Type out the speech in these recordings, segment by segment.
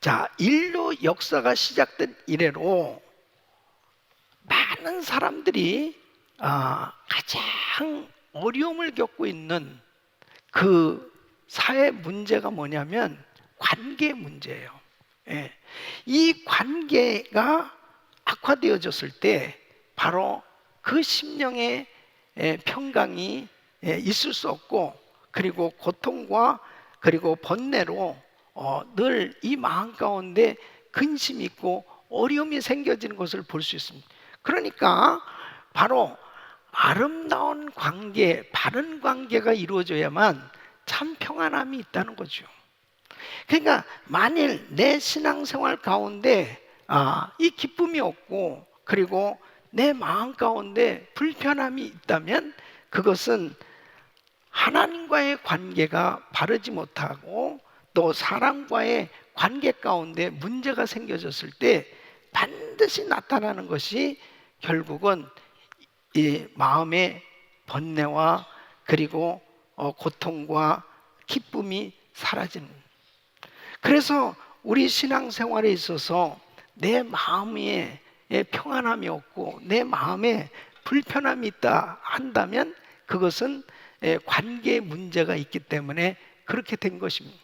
자, 인류 역사가 시작된 이래로 많은 사람들이 가장 어려움을 겪고 있는 그 사회 문제가 뭐냐면 관계 문제예요. 예. 이 관계가 악화되어졌을 때 바로 그 심령의 평강이 있을 수 없고, 그리고 고통과 그리고 번뇌로 늘 이 마음 가운데 근심이 있고 어려움이 생겨지는 것을 볼 수 있습니다. 그러니까 바로 아름다운 관계, 바른 관계가 이루어져야만 참 평안함이 있다는 거죠. 그러니까 만일 내 신앙생활 가운데 이 기쁨이 없고, 그리고 내 마음 가운데 불편함이 있다면 그것은 하나님과의 관계가 바르지 못하고, 또 사람과의 관계 가운데 문제가 생겨졌을 때 반드시 나타나는 것이 결국은 이 마음의 번뇌와 그리고 고통과 기쁨이 사라지는. 그래서 우리 신앙생활에 있어서 내 마음에 평안함이 없고 내 마음에 불편함이 있다 한다면 그것은 관계에 문제가 있기 때문에 그렇게 된 것입니다.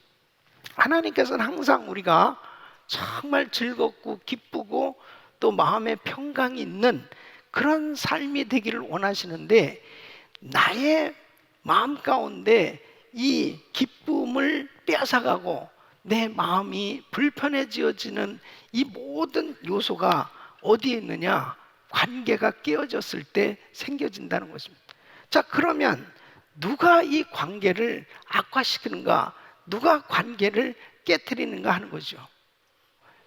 하나님께서는 항상 우리가 정말 즐겁고 기쁘고 또 마음에 평강이 있는 그런 삶이 되기를 원하시는데, 나의 마음 가운데 이 기쁨을 빼앗아가고 내 마음이 불편해지어지는 이 모든 요소가 어디에 있느냐? 관계가 깨어졌을 때 생겨진다는 것입니다. 자, 그러면 누가 이 관계를 악화시키는가? 누가 관계를 깨트리는가 하는 거죠.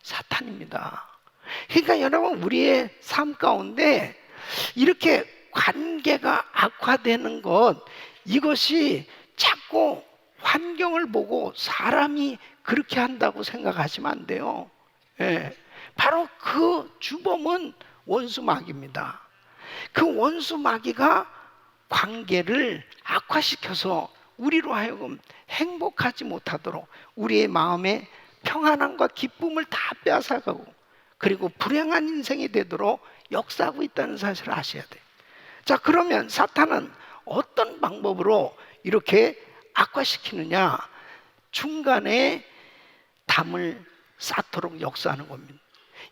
사탄입니다. 그러니까 여러분, 우리의 삶 가운데 이렇게 관계가 악화되는 것, 이것이 자꾸 환경을 보고 사람이 그렇게 한다고 생각하시면 안 돼요. 바로 그 주범은 원수 마귀입니다. 그 원수 마귀가 관계를 악화시켜서 우리로 하여금 행복하지 못하도록 우리의 마음에 평안함과 기쁨을 다 빼앗아가고, 그리고 불행한 인생이 되도록 역사하고 있다는 사실을 아셔야 돼요. 자, 그러면 사탄은 어떤 방법으로 이렇게 악화시키느냐? 중간에 담을 쌓도록 역사하는 겁니다.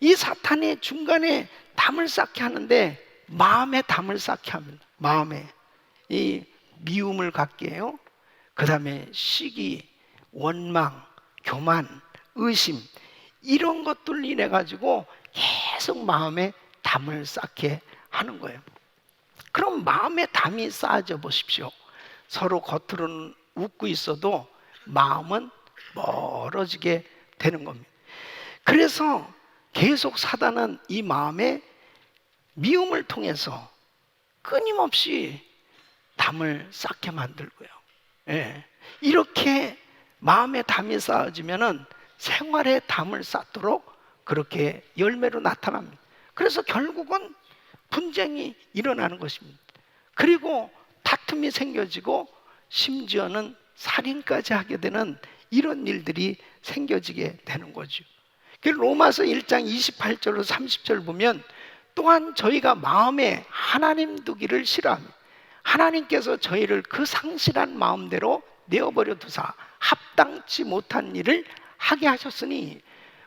이 사탄이 중간에 담을 쌓게 하는데 마음에 담을 쌓게 합니다. 마음에 이 미움을 갖게 해요. 그 다음에 시기, 원망, 교만, 의심, 이런 것들 인해 가지고 계속 마음에 담을 쌓게 하는 거예요. 그럼 마음에 담이 쌓아져 보십시오. 서로 겉으로는 웃고 있어도 마음은 멀어지게 되는 겁니다. 그래서 계속 사단은 이 마음에 미움을 통해서 끊임없이 담을 쌓게 만들고요. 이렇게 마음에 담이 쌓아지면은 생활에 담을 쌓도록 그렇게 열매로 나타납니다. 그래서 결국은 분쟁이 일어나는 것입니다. 그리고 다툼이 생겨지고 심지어는 살인까지 하게 되는 이런 일들이 생겨지게 되는 거죠. 로마서 1장 28절로 30절 보면, 또한 저희가 마음에 하나님 두기를 싫어합니다. 하나님께서 저희를 그 상실한 마음대로 내어버려 두사 합당치 못한 일을 하게 하셨으니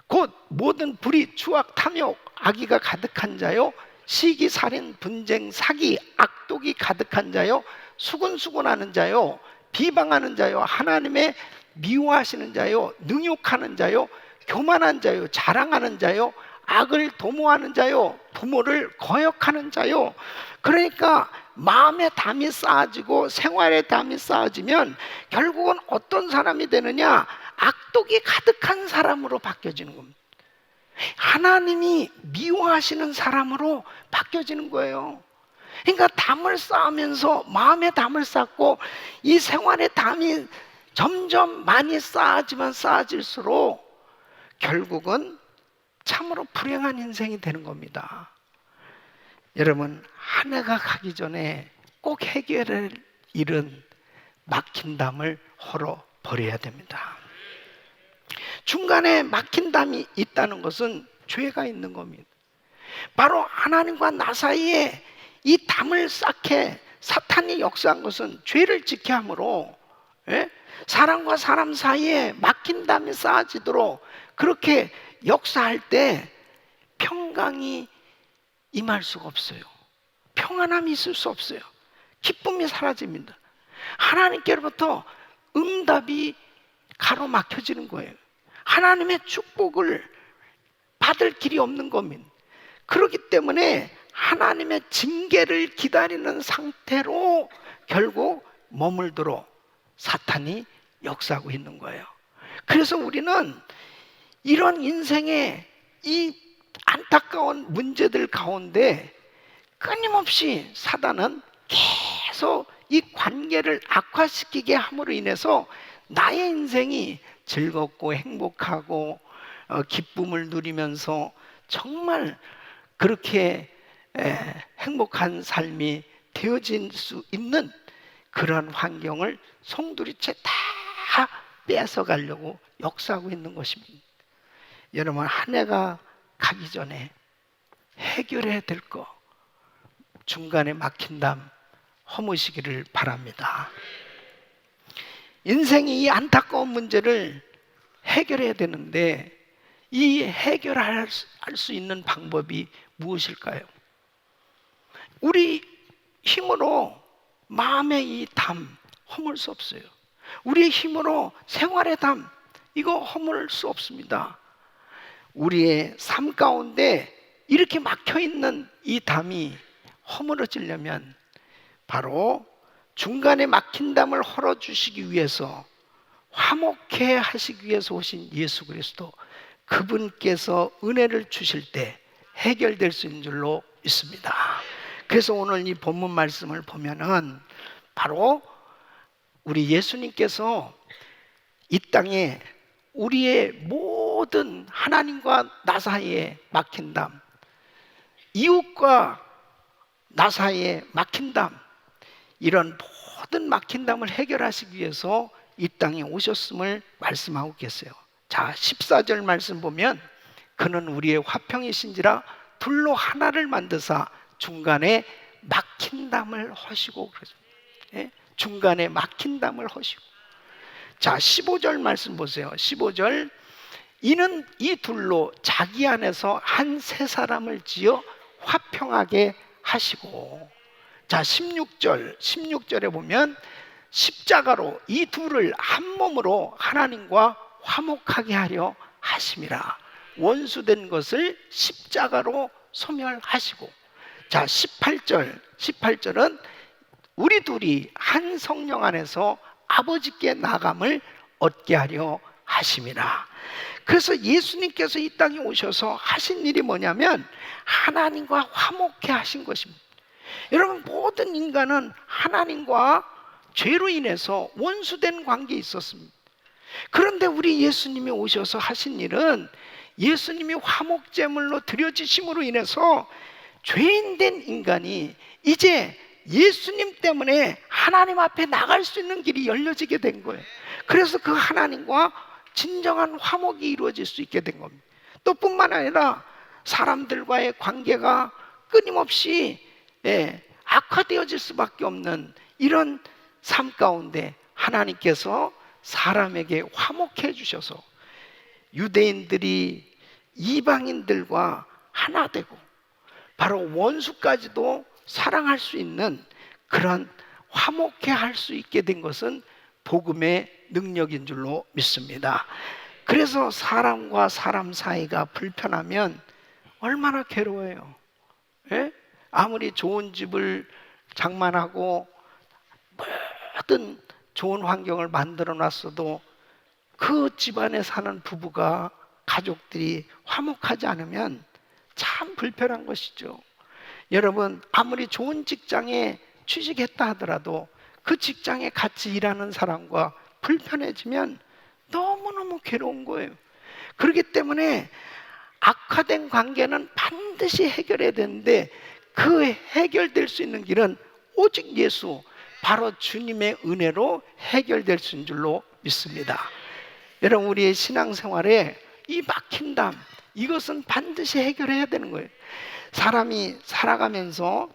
곧 모든 불의, 추악, 탐욕, 악의가 가득한 자요, 시기, 살인, 분쟁, 사기, 악독이 가득한 자요, 수군수군하는 자요, 비방하는 자요, 하나님의 미워하시는 자요, 능욕하는 자요, 교만한 자요, 자랑하는 자요, 악을 도모하는 자요, 부모를 거역하는 자요. 그러니까 마음에 담이 쌓아지고 생활에 담이 쌓아지면 결국은 어떤 사람이 되느냐? 악독이 가득한 사람으로 바뀌어지는 겁니다. 하나님이 미워하시는 사람으로 바뀌어지는 거예요. 그러니까 담을 쌓으면서 마음에 담을 쌓고 이 생활에 담이 점점 많이 쌓아지면 쌓아질수록 결국은 참으로 불행한 인생이 되는 겁니다. 여러분, 한 해가 가기 전에 꼭 해결할 일은 막힌 담을 헐어 버려야 됩니다. 중간에 막힌 담이 있다는 것은 죄가 있는 겁니다. 바로 하나님과 나 사이에 이 담을 쌓게 사탄이 역사한 것은 죄를 짓게 함으로, 예? 사람과 사람 사이에 막힌 담이 쌓아지도록 그렇게 역사할 때 평강이 임할 수가 없어요. 평안함이 있을 수 없어요. 기쁨이 사라집니다. 하나님께로부터 응답이 가로막혀지는 거예요. 하나님의 축복을 받을 길이 없는 겁니다. 그렇기 때문에 하나님의 징계를 기다리는 상태로 결국 머물도록 사탄이 역사하고 있는 거예요. 그래서 우리는 이런 인생의 이 안타까운 문제들 가운데 끊임없이 사단은 계속 이 관계를 악화시키게 함으로 인해서 나의 인생이 즐겁고 행복하고 기쁨을 누리면서 정말 그렇게 행복한 삶이 되어질 수 있는 그런 환경을 송두리째 다 뺏어가려고 역사하고 있는 것입니다. 여러분, 한 해가 가기 전에 해결해야 될 거, 중간에 막힌 담 허무시기를 바랍니다. 인생이 이 안타까운 문제를 해결해야 되는데 이 해결할 수 있는 방법이 무엇일까요? 우리 힘으로 마음의 이 담 허물 수 없어요. 우리의 힘으로 생활의 담 이거 허물 수 없습니다. 우리의 삶 가운데 이렇게 막혀있는 이 담이 허물어지려면 바로 중간에 막힌 담을 헐어주시기 위해서 화목해 하시기 위해서 오신 예수 그리스도, 그분께서 은혜를 주실 때 해결될 수 있는 줄로 믿습니다. 그래서 오늘 이 본문 말씀을 보면은 바로 우리 예수님께서 이 땅에 우리의 모든 하나님과 나 사이에 막힌 담, 이웃과 나 사이에 막힌 담, 이런 모든 막힌 담을 해결하시기 위해서 이 땅에 오셨음을 말씀하고 계세요. 자, 14절 말씀 보면 그는 우리의 화평이신지라 둘로 하나를 만드사 중간에 막힌 담을 허시고 그러죠. 예? 중간에 막힌 담을 허시고. 자, 15절 말씀 보세요. 15절, 이는 이 둘로 자기 안에서 한 세 사람을 지어 화평하게 하시고. 자, 16절에 보면 십자가로 이 둘을 한 몸으로 하나님과 화목하게 하려 하심이라. 원수된 것을 십자가로 소멸하시고. 자, 18절은 우리 둘이 한 성령 안에서 아버지께 나감을 얻게 하려 하심이라. 그래서 예수님께서 이 땅에 오셔서 하신 일이 뭐냐면 하나님과 화목해 하신 것입니다. 여러분, 모든 인간은 하나님과 죄로 인해서 원수된 관계에 있었습니다. 그런데 우리 예수님이 오셔서 하신 일은 예수님이 화목제물로 드려지심으로 인해서 죄인된 인간이 이제 예수님 때문에 하나님 앞에 나갈 수 있는 길이 열려지게 된 거예요. 그래서 그 하나님과 진정한 화목이 이루어질 수 있게 된 겁니다. 또 뿐만 아니라 사람들과의 관계가 끊임없이 악화되어질 수밖에 없는 이런 삶 가운데 하나님께서 사람에게 화목해 주셔서 유대인들이 이방인들과 하나 되고 바로 원수까지도 사랑할 수 있는 그런 화목해 할 수 있게 된 것은 복음의 능력인 줄로 믿습니다. 그래서 사람과 사람 사이가 불편하면 얼마나 괴로워요. 예? 아무리 좋은 집을 장만하고 모든 좋은 환경을 만들어 놨어도 그 집안에 사는 부부가, 가족들이 화목하지 않으면 참 불편한 것이죠. 여러분, 아무리 좋은 직장에 취직했다 하더라도 그 직장에 같이 일하는 사람과 불편해지면 너무너무 괴로운 거예요. 그렇기 때문에 악화된 관계는 반드시 해결해야 되는데 그 해결될 수 있는 길은 오직 예수, 바로 주님의 은혜로 해결될 수 있는 줄로 믿습니다. 여러분, 우리의 신앙생활에 이 막힌 담, 이것은 반드시 해결해야 되는 거예요. 사람이 살아가면서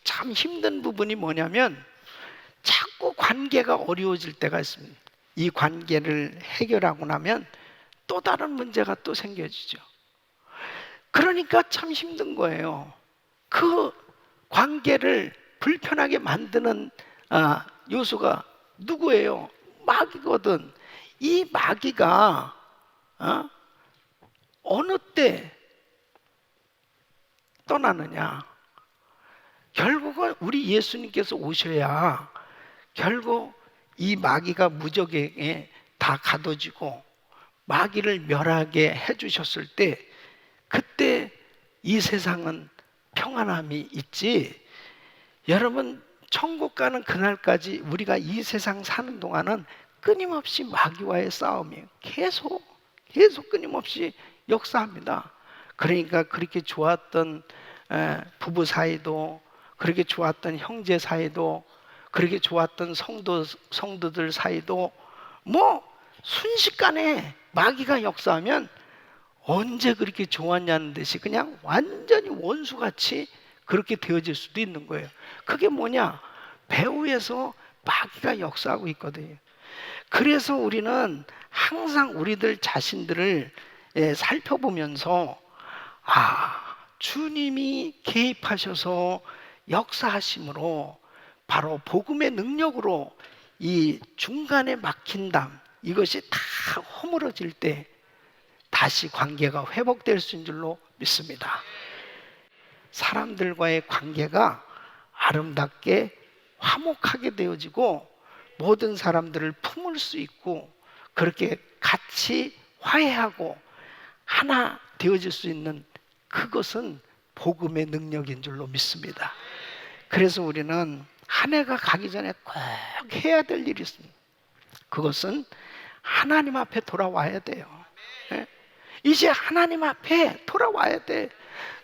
참 힘든 부분이 뭐냐면 자꾸 관계가 어려워질 때가 있습니다. 이 관계를 해결하고 나면 또 다른 문제가 또 생겨지죠. 그러니까 참 힘든 거예요. 그 관계를 불편하게 만드는 요소가 누구예요? 마귀거든. 이 마귀가 어느 때 떠나느냐? 결국은 우리 예수님께서 오셔야 결국 이 마귀가 무적에게 다 가둬지고 마귀를 멸하게 해주셨을 때, 그때 이 세상은 평안함이 있지. 여러분, 천국 가는 그날까지 우리가 이 세상 사는 동안은 끊임없이 마귀와의 싸움이에요. 계속 끊임없이 역사합니다. 그러니까 그렇게 좋았던 부부 사이도, 그렇게 좋았던 형제 사이도, 그렇게 좋았던 성도들 사이도 뭐 순식간에 마귀가 역사하면 언제 그렇게 좋았냐는 듯이 그냥 완전히 원수같이 그렇게 되어질 수도 있는 거예요. 그게 뭐냐? 배후에서 마귀가 역사하고 있거든요. 그래서 우리는 항상 우리들 자신들을 살펴보면서 주님이 개입하셔서 역사하심으로 바로 복음의 능력으로 이 중간에 막힌 담, 이것이 다 허물어질 때 다시 관계가 회복될 수 있는 줄로 믿습니다. 사람들과의 관계가 아름답게 화목하게 되어지고 모든 사람들을 품을 수 있고 그렇게 같이 화해하고 하나 되어질 수 있는 그것은 복음의 능력인 줄로 믿습니다. 그래서 우리는 한 해가 가기 전에 꼭 해야 될 일이 있습니다. 그것은 하나님 앞에 돌아와야 돼요. 이제 하나님 앞에 돌아와야 돼.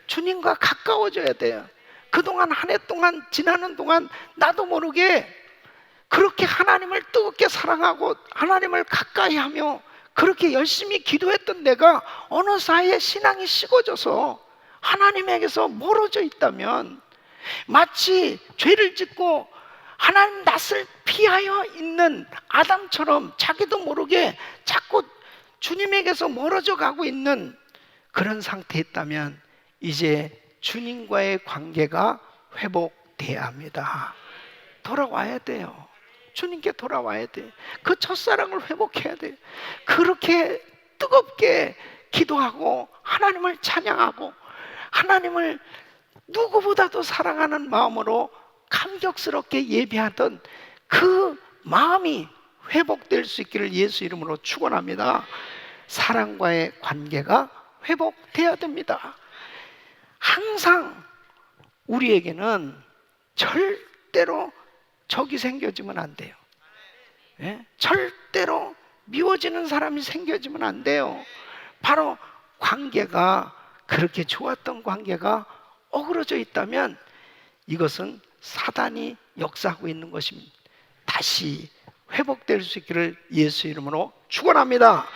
주님과 가까워져야 돼요. 그동안 한 해 동안 지나는 동안 나도 모르게 그렇게 하나님을 뜨겁게 사랑하고 하나님을 가까이 하며 그렇게 열심히 기도했던 내가 어느 사이에 신앙이 식어져서 하나님에게서 멀어져 있다면, 마치 죄를 짓고 하나님 낯을 피하여 있는 아담처럼 자기도 모르게 자꾸 주님에게서 멀어져 가고 있는 그런 상태에 있다면 이제 주님과의 관계가 회복돼야 합니다. 돌아와야 돼요. 주님께 돌아와야 돼. 그 첫사랑을 회복해야 돼. 그렇게 뜨겁게 기도하고 하나님을 찬양하고 하나님을 누구보다도 사랑하는 마음으로 감격스럽게 예배하던 그 마음이 회복될 수 있기를 예수 이름으로 축원합니다. 사랑과의 관계가 회복돼야 됩니다. 항상 우리에게는 절대로 적이 생겨지면 안 돼요. 절대로 미워지는 사람이 생겨지면 안 돼요. 바로 관계가, 그렇게 좋았던 관계가 어그러져 있다면 이것은 사단이 역사하고 있는 것입니다. 다시 회복될 수 있기를 예수 이름으로 축원합니다.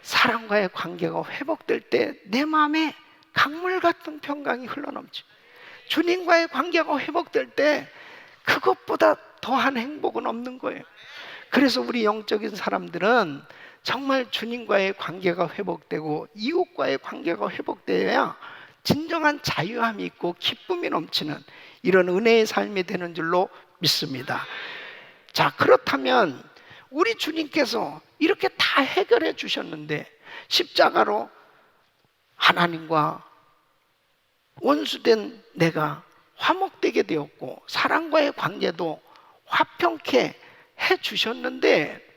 사랑과의 관계가 회복될 때 내 마음에 강물 같은 평강이 흘러넘치고, 주님과의 관계가 회복될 때 그것보다 더한 행복은 없는 거예요. 그래서 우리 영적인 사람들은 정말 주님과의 관계가 회복되고 이웃과의 관계가 회복되어야 진정한 자유함이 있고 기쁨이 넘치는 이런 은혜의 삶이 되는 줄로 믿습니다. 자, 그렇다면 우리 주님께서 이렇게 다 해결해 주셨는데 십자가로 하나님과 원수된 내가 화목되게 되었고 사랑과의 관계도 화평케 해 주셨는데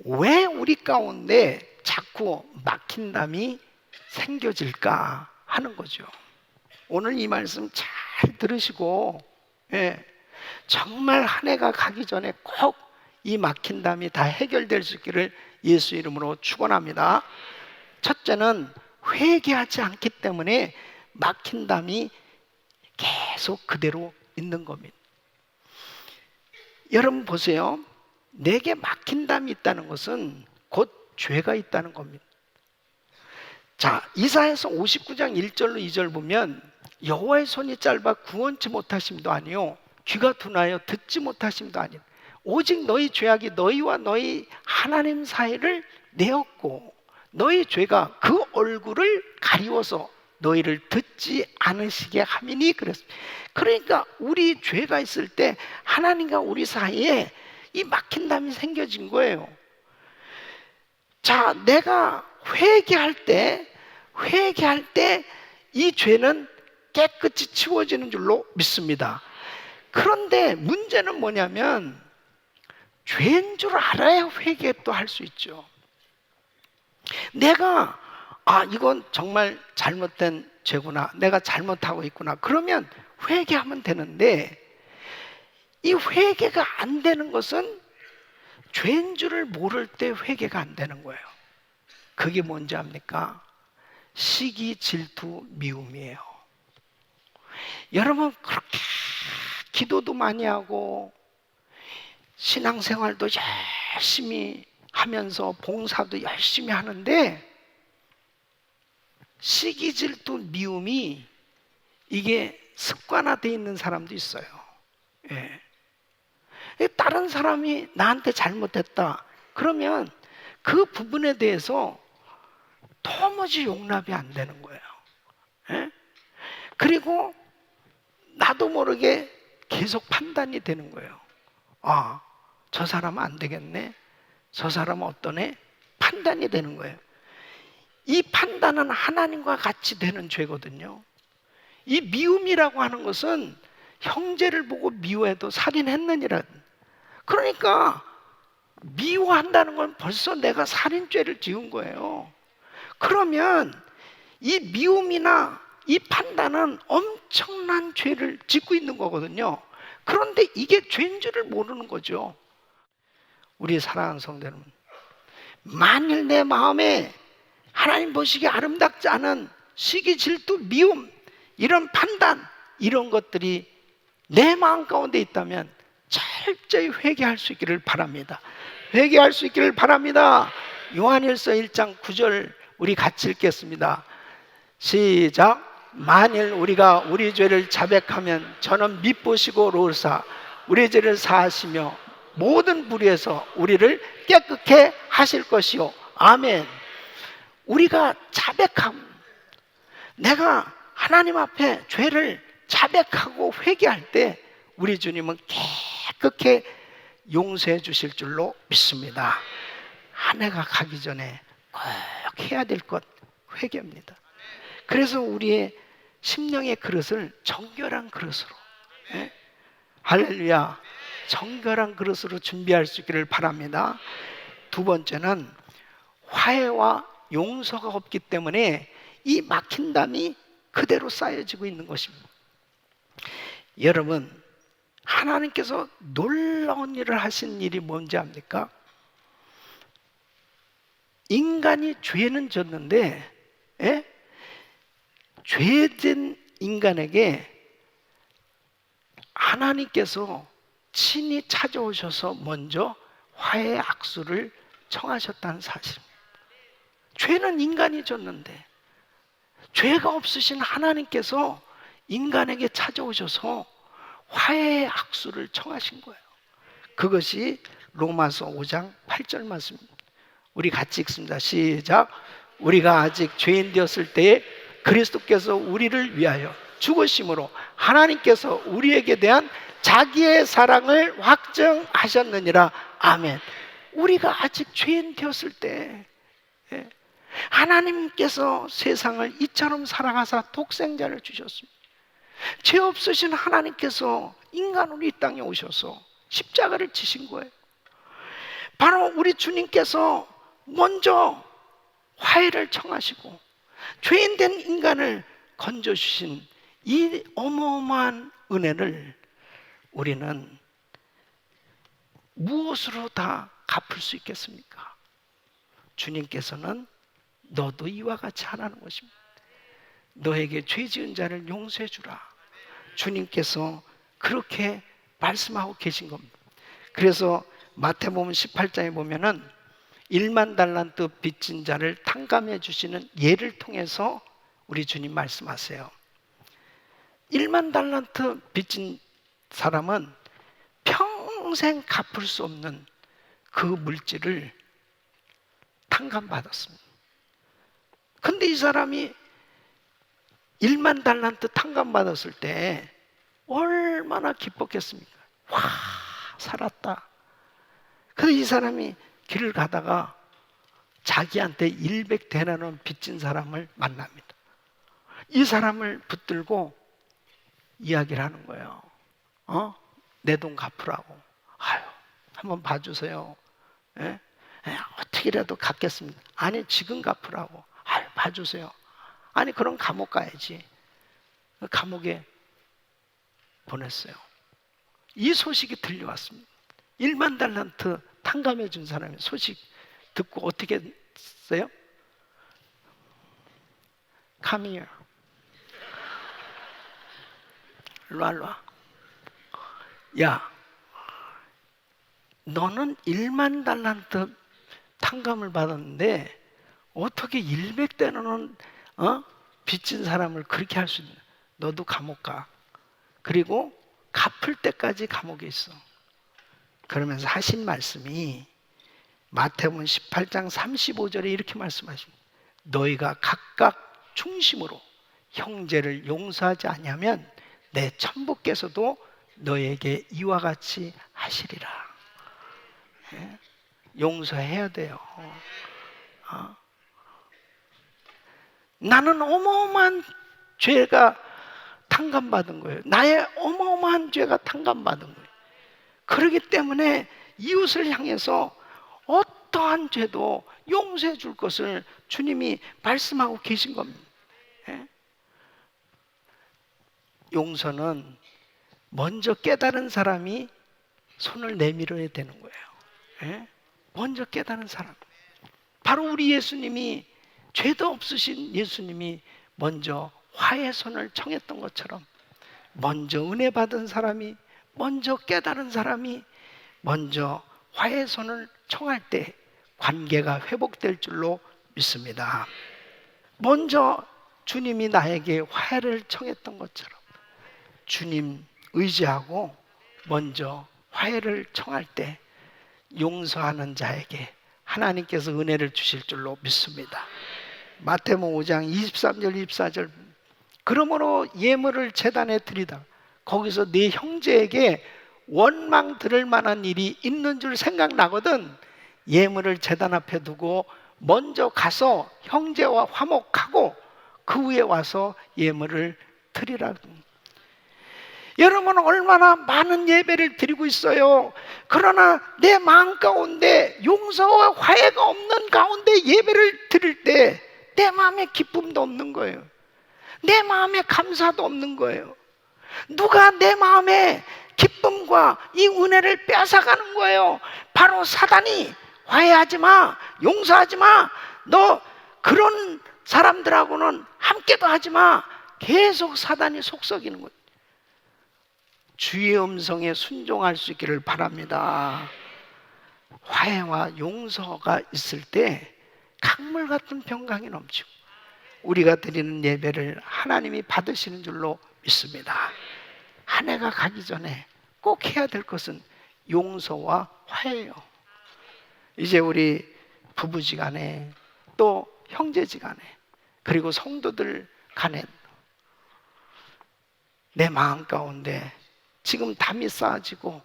왜 우리 가운데 자꾸 막힌 담이 생겨질까 하는 거죠. 오늘 이 말씀 잘 들으시고 정말 한 해가 가기 전에 꼭 이 막힌 담이 다 해결될 수 있기를 예수 이름으로 축원합니다. 첫째는 회개하지 않기 때문에 막힌 담이 계속 그대로 있는 겁니다. 여러분 보세요. 내게 막힌 담이 있다는 것은 곧 죄가 있다는 겁니다. 자, 이사야서 59장 1절로 2절 보면 여호와의 손이 짧아 구원치 못하심도 아니요 귀가 둔하여 듣지 못하심도 아니요 오직 너희 죄악이 너희와 너희 하나님 사이를 내었고 너희 죄가 그 얼굴을 가리워서 너희를 듣지 않으시게 함이니 그랬습니다. 그러니까 우리 죄가 있을 때 하나님과 우리 사이에 이 막힌담이 생겨진 거예요. 자, 내가 회개할 때 이 죄는 깨끗이 치워지는 줄로 믿습니다. 그런데 문제는 뭐냐면 죄인 줄 알아야 회개 또 할 수 있죠. 내가 이건 정말 잘못된 죄구나, 내가 잘못하고 있구나, 그러면 회개하면 되는데 이 회개가 안 되는 것은 죄인 줄을 모를 때 회개가 안 되는 거예요. 그게 뭔지 압니까? 시기, 질투, 미움이에요. 여러분 그렇게 기도도 많이 하고 신앙생활도 열심히 하면서 봉사도 열심히 하는데 시기, 질투, 미움이 이게 습관화되어 있는 사람도 있어요. 다른 사람이 나한테 잘못했다 그러면 그 부분에 대해서 도무지 용납이 안 되는 거예요. 그리고 나도 모르게 계속 판단이 되는 거예요. 저 사람은 안 되겠네, 저 사람은 어떠네, 판단이 되는 거예요. 이 판단은 하나님과 같이 되는 죄거든요. 이 미움이라고 하는 것은 형제를 보고 미워해도 살인했느니라. 그러니까 미워한다는 건 벌써 내가 살인죄를 지은 거예요. 그러면 이 미움이나 이 판단은 엄청난 죄를 짓고 있는 거거든요. 그런데 이게 죄인 줄을 모르는 거죠. 우리 사랑하는 성도 여러분, 만일 내 마음에 하나님 보시기에 아름답지 않은 시기, 질투, 미움, 이런 판단, 이런 것들이 내 마음 가운데 있다면 철저히 회개할 수 있기를 바랍니다. 회개할 수 있기를 바랍니다. 요한일서 1장 9절 우리 같이 읽겠습니다. 시작. 만일 우리가 우리 죄를 자백하면 저는 미쁘시고 로사 우리 죄를 사하시며 모든 불의에서 우리를 깨끗게 하실 것이요. 아멘. 우리가 자백함, 내가 하나님 앞에 죄를 자백하고 회개할 때 우리 주님은 깨끗게 용서해 주실 줄로 믿습니다. 한 해가 가기 전에 꼭 해야 될 것 회개입니다. 그래서 우리의 심령의 그릇을 정결한 그릇으로, 할렐루야, 정결한 그릇으로 준비할 수 있기를 바랍니다. 두 번째는 화해와 용서가 없기 때문에 이 막힌 담이 그대로 쌓여지고 있는 것입니다. 여러분, 하나님께서 놀라운 일을 하신 일이 뭔지 압니까? 인간이 죄는 졌는데 죄된 인간에게 하나님께서 친히 찾아오셔서 먼저 화해의 악수를 청하셨다는 사실입니다. 죄는 인간이 졌는데 죄가 없으신 하나님께서 인간에게 찾아오셔서 화해의 악수를 청하신 거예요. 그것이 로마서 5장 8절 말씀입니다. 우리 같이 읽습니다. 시작. 우리가 아직 죄인 되었을 때에 그리스도께서 우리를 위하여 죽으심으로 하나님께서 우리에게 대한 자기의 사랑을 확증하셨느니라. 아멘. 우리가 아직 죄인 되었을 때 하나님께서 세상을 이처럼 사랑하사 독생자를 주셨습니다. 죄 없으신 하나님께서 인간으로 이 땅에 오셔서 십자가를 지신 거예요. 바로 우리 주님께서 먼저 화해를 청하시고 죄인 된 인간을 건져주신 이 어마어마한 은혜를 우리는 무엇으로 다 갚을 수 있겠습니까? 주님께서는 너도 이와 같이 하라는 것입니다. 너에게 죄 지은 자를 용서해 주라. 주님께서 그렇게 말씀하고 계신 겁니다. 그래서 마태복음 18장에 보면은 1만 달란트 빚진 자를 탕감해 주시는 예를 통해서 우리 주님 말씀하세요. 1만 달란트 빚진 사람은 평생 갚을 수 없는 그 물질을 탕감받았습니다. 근데 이 사람이 1만 달란트 탕감받았을 때 얼마나 기뻤겠습니까? 와, 살았다. 근데 이 사람이 길을 가다가 자기한테 100데나리온 빚진 사람을 만납니다. 이 사람을 붙들고 이야기를 하는 거예요. 내 돈 갚으라고. 아유, 한번 봐주세요. 예? 어떻게라도 갚겠습니다. 아니, 지금 갚으라고. 아유, 봐주세요. 아니, 그럼 감옥 가야지. 감옥에 보냈어요. 이 소식이 들려왔습니다. 1만 달란트 탕감해 준 사람이 소식 듣고 어떻게 했어요? Come here. 일로 와. 야, 너는 1만 달란트 탕감을 받았는데 어떻게 100데나리온 빚진 사람을 그렇게 할 수 있냐? 너도 감옥 가. 그리고 갚을 때까지 감옥에 있어. 그러면서 하신 말씀이 마태복음 18장 35절에 이렇게 말씀하십니다. 너희가 각각 중심으로 형제를 용서하지 아니하면 내 천부께서도 너에게 이와 같이 하시리라. 예? 용서해야 돼요. 나는 어마어마한 죄가 탕감받은 거예요. 나의 어마어마한 죄가 탕감받은 거예요. 그렇기 때문에 이웃을 향해서 어떠한 죄도 용서해 줄 것을 주님이 말씀하고 계신 겁니다. 예? 용서는 먼저 깨달은 사람이 손을 내밀어야 되는 거예요. 예? 먼저 깨달은 사람. 바로 우리 예수님이, 죄도 없으신 예수님이 먼저 화해 손을 청했던 것처럼 먼저 은혜 받은 사람이, 먼저 깨달은 사람이 먼저 화해 손을 청할 때 관계가 회복될 줄로 믿습니다. 먼저 주님이 나에게 화해를 청했던 것처럼 주님 의지하고 먼저 화해를 청할 때 용서하는 자에게 하나님께서 은혜를 주실 줄로 믿습니다. 마태복음 5장 23절 24절 그러므로 예물을 제단에 드리다 거기서 네 형제에게 원망 들을 만한 일이 있는 줄 생각나거든 예물을 제단 앞에 두고 먼저 가서 형제와 화목하고 그 후에 와서 예물을 드리라. 여러분은 얼마나 많은 예배를 드리고 있어요. 그러나 내 마음 가운데 용서와 화해가 없는 가운데 예배를 드릴 때 내 마음에 기쁨도 없는 거예요. 내 마음에 감사도 없는 거예요. 누가 내 마음에 기쁨과 이 은혜를 뺏어가는 거예요. 바로 사단이. 화해하지 마, 용서하지 마, 너 그런 사람들하고는 함께도 하지 마. 계속 사단이 속썩이는 거예요. 주의 음성에 순종할 수 있기를 바랍니다. 화해와 용서가 있을 때 강물 같은 평강이 넘치고 우리가 드리는 예배를 하나님이 받으시는 줄로 믿습니다. 한 해가 가기 전에 꼭 해야 될 것은 용서와 화해예요. 이제 우리 부부지간에 또 형제지간에 그리고 성도들 간에 내 마음 가운데 지금 담이 쌓아지고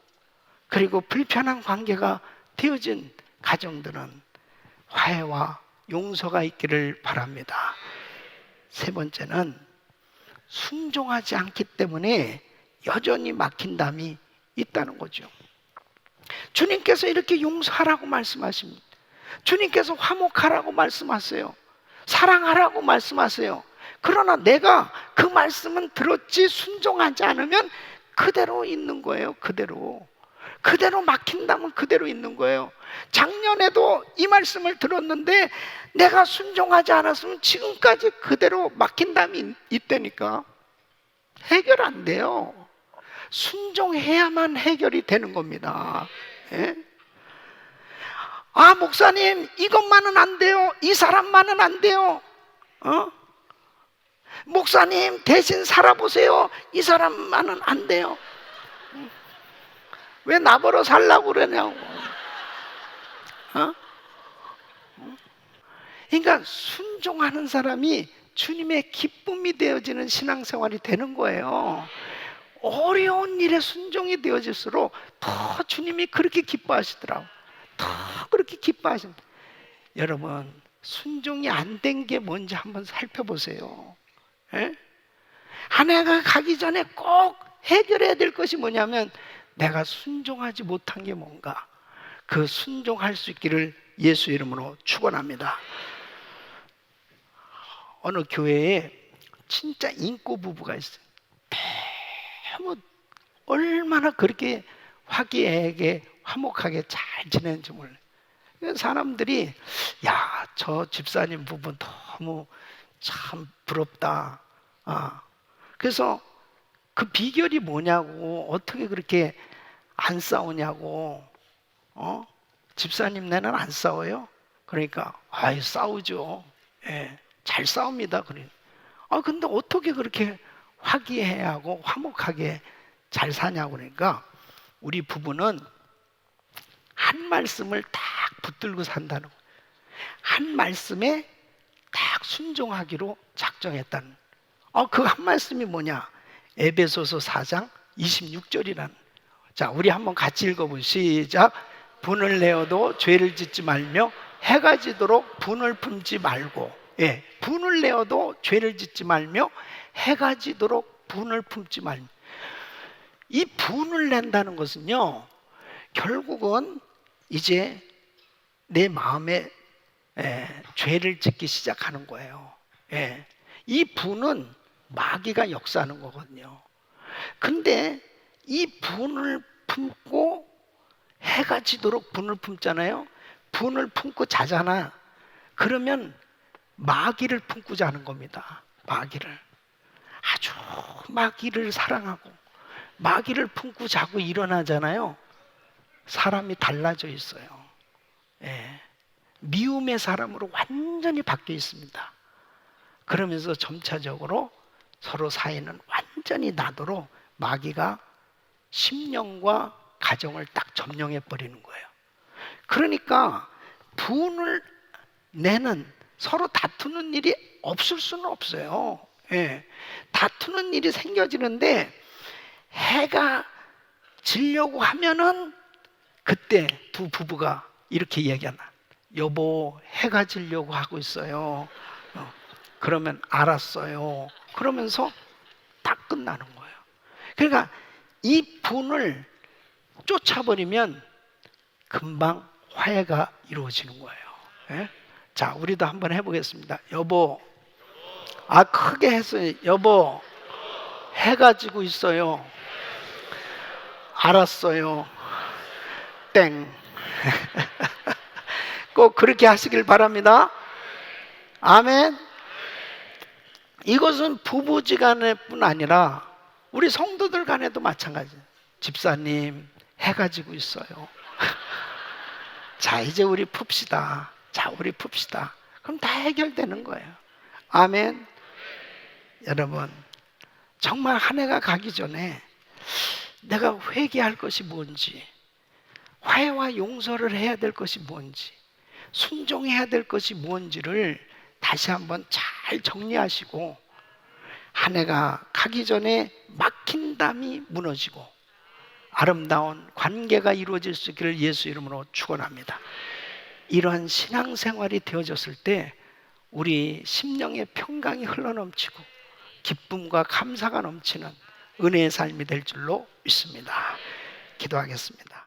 그리고 불편한 관계가 되어진 가정들은 화해와 용서가 있기를 바랍니다. 세 번째는 순종하지 않기 때문에 여전히 막힌 담이 있다는 거죠. 주님께서 이렇게 용서하라고 말씀하십니다. 주님께서 화목하라고 말씀하세요. 사랑하라고 말씀하세요. 그러나 내가 그 말씀은 들었지 순종하지 않으면 그대로 있는 거예요. 그대로 막힌다면 그대로 있는 거예요. 작년에도 이 말씀을 들었는데 내가 순종하지 않았으면 지금까지 그대로 막힌 담이 있다니까. 해결 안 돼요. 순종해야만 해결이 되는 겁니다. 예? 아, 목사님, 이것만은 안 돼요. 이 사람만은 안 돼요. 목사님, 대신 살아보세요. 이 사람만은 안 돼요. 왜 나보러 살라고 그러냐고. 그러니까 순종하는 사람이 주님의 기쁨이 되어지는 신앙생활이 되는 거예요. 어려운 일에 순종이 되어질수록 더 주님이 그렇게 기뻐하시더라고요. 더 그렇게 기뻐하신다. 여러분, 순종이 안 된 게 뭔지 한번 살펴보세요. 예? 한 해가 가기 전에 꼭 해결해야 될 것이 뭐냐면, 내가 순종하지 못한 게 뭔가, 그 순종할 수 있기를 예수 이름으로 축원합니다. 어느 교회에 진짜 인고 부부가 있어요. 너무 얼마나 그렇게 화기애애하게 화목하게 잘 지내는지 몰라요. 사람들이 야, 저 집사님 부부 너무 참 부럽다. 그래서 그 비결이 뭐냐고, 어떻게 그렇게 안 싸우냐고. 집사님네는 안 싸워요? 그러니까 아이, 싸우죠. 예, 잘 싸웁니다. 그래. 근데 어떻게 그렇게 화기애애하고 화목하게 잘 사냐고. 그러니까 우리 부부는 한 말씀을 딱 붙들고 산다는 거예요. 한 말씀에 딱 순종하기로 작정했다는. 그 한 말씀이 뭐냐? 에베소서 4장 26절이라는. 자, 우리 한번 같이 읽어보시죠. 시작. 분을 내어도 죄를 짓지 말며 해가 지도록 분을 품지 말고. 예, 분을 내어도 죄를 짓지 말며 해가 지도록 분을 품지 말며. 이 분을 낸다는 것은요, 결국은 이제 내 마음에 죄를 짓기 시작하는 거예요. 예, 이 분은 마귀가 역사하는 거거든요. 근데 이 분을 품고 해가 지도록 분을 품잖아요. 분을 품고 자잖아. 그러면 마귀를 품고 자는 겁니다. 마귀를. 아주 마귀를 사랑하고 마귀를 품고 자고 일어나잖아요. 사람이 달라져 있어요. 예. 미움의 사람으로 완전히 바뀌어 있습니다. 그러면서 점차적으로 서로 사이는 완전히 나도록 마귀가 심령과 가정을 딱 점령해 버리는 거예요. 그러니까 분을 내는, 서로 다투는 일이 없을 수는 없어요. 예. 다투는 일이 생겨지는데 해가 지려고 하면은 그때 두 부부가 이렇게 얘기하나. 여보, 해가 지려고 하고 있어요. 그러면 알았어요. 그러면서 다 끝나는 거예요. 그러니까 이 분을 쫓아버리면 금방 화해가 이루어지는 거예요. 예? 자, 우리도 한번 해보겠습니다. 여보, 크게 했어요. 여보, 해가 지고 있어요. 알았어요. 땡. 꼭 그렇게 하시길 바랍니다. 아멘. 이것은 부부지간에 뿐 아니라 우리 성도들 간에도 마찬가지예요. 집사님, 해가 지고 있어요. 자, 이제 우리 풉시다. 자, 우리 풉시다. 그럼 다 해결되는 거예요. 아멘. 여러분, 정말 한 해가 가기 전에 내가 회개할 것이 뭔지, 화해와 용서를 해야 될 것이 뭔지, 순종해야 될 것이 뭔지를 다시 한번 잘 정리하시고, 한 해가 가기 전에 막힌 담이 무너지고 아름다운 관계가 이루어질 수 있기를 예수 이름으로 축원합니다. 이러한 신앙생활이 되어졌을 때 우리 심령의 평강이 흘러넘치고 기쁨과 감사가 넘치는 은혜의 삶이 될 줄로 믿습니다. 기도하겠습니다.